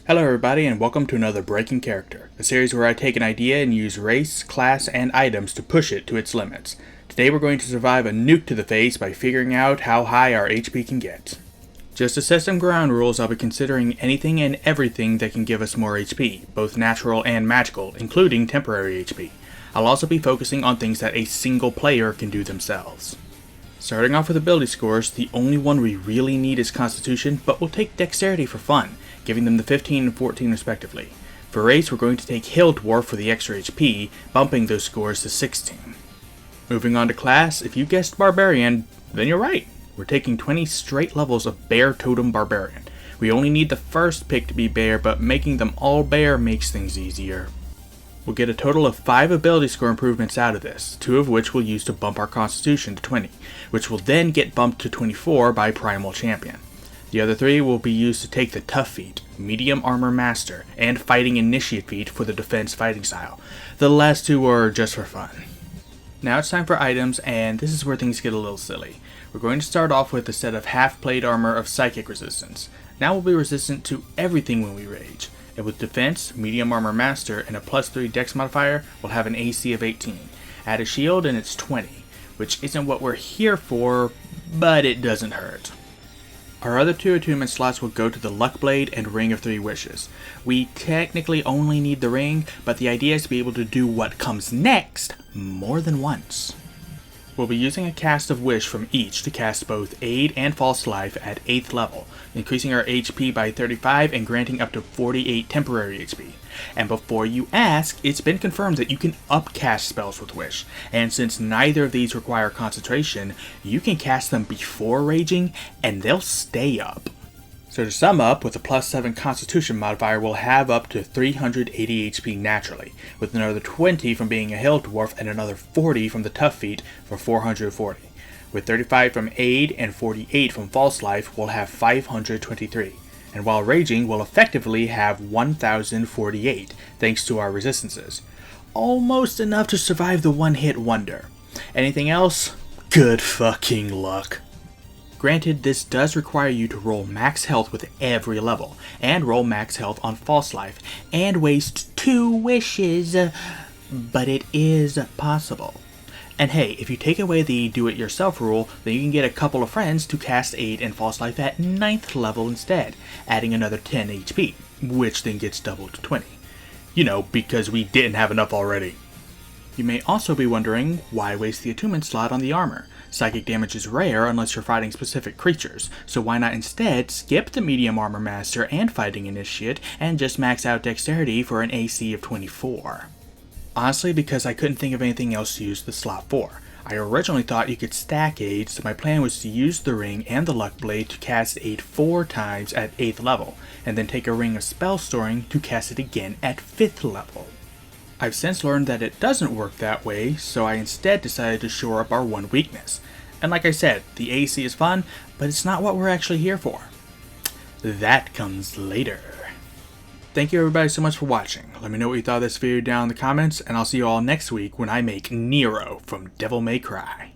Hello everybody and welcome to another Breaking Character, a series where I take an idea and use race, class, and items to push it to its limits. Today we're going to survive a nuke to the face by figuring out how high our HP can get. Just to set some ground rules, I'll be considering anything and everything that can give us more HP, both natural and magical, including temporary HP. I'll also be focusing on things that a single player can do themselves. Starting off with ability scores, the only one we really need is Constitution, but we'll take Dexterity for fun, giving them the 15 and 14 respectively. For race, we're going to take Hill Dwarf for the extra HP, bumping those scores to 16. Moving on to class, if you guessed Barbarian, then you're right. We're taking 20 straight levels of Bear Totem Barbarian. We only need the first pick to be Bear, but making them all Bear makes things easier. We'll get a total of 5 ability score improvements out of this, 2 of which we'll use to bump our Constitution to 20, which will then get bumped to 24 by Primal Champion. The other 3 will be used to take the Tough feat, Medium Armor Master, and Fighting Initiate feat for the Defense Fighting style. The last 2 are just for fun. Now it's time for items, and this is where things get a little silly. We're going to start off with a set of half-plate armor of Psychic resistance. Now we'll be resistant to everything when we rage. And with Defense, Medium Armor Master, and a +3 Dex modifier, we'll have an AC of 18. Add a shield and it's 20, which isn't what we're here for, but it doesn't hurt. Our other 2 attunement slots will go to the Luck Blade and Ring of 3 Wishes. We technically only need the ring, but the idea is to be able to do what comes next more than once. We'll be using a cast of Wish from each to cast both Aid and False Life at 8th level, increasing our HP by 35 and granting up to 48 temporary HP. And before you ask, it's been confirmed that you can upcast spells with Wish, and since neither of these require concentration, you can cast them before raging, and they'll stay up. So to sum up, with a +7 Constitution modifier, we'll have up to 380 HP naturally, with another 20 from being a Hill Dwarf and another 40 from the Tough feat for 440. With 35 from Aid and 48 from False Life, we'll have 523. And while raging, we'll effectively have 1048, thanks to our resistances. Almost enough to survive the one-hit wonder. Anything else? Good fucking luck. Granted, this does require you to roll max health with every level, and roll max health on False Life, and waste 2 wishes, but it is possible. And hey, if you take away the do-it-yourself rule, then you can get a couple of friends to cast Aid and False Life at 9th level instead, adding another 10 HP, which then gets doubled to 20. You know, because we didn't have enough already. You may also be wondering, why waste the attunement slot on the armor? Psychic damage is rare unless you're fighting specific creatures, so why not instead skip the Medium Armor Master and Fighting Initiate and just max out Dexterity for an AC of 24? Honestly, because I couldn't think of anything else to use the slot for. I originally thought you could stack Aid, so my plan was to use the Ring and the Luck Blade to cast Aid 4 times at 8th level, and then take a Ring of Spell Storing to cast it again at 5th level. I've since learned that it doesn't work that way, so I instead decided to shore up our one weakness. And like I said, the AC is fun, but it's not what we're actually here for. That comes later. Thank you everybody so much for watching. Let me know what you thought of this video down in the comments, and I'll see you all next week when I make Nero from Devil May Cry.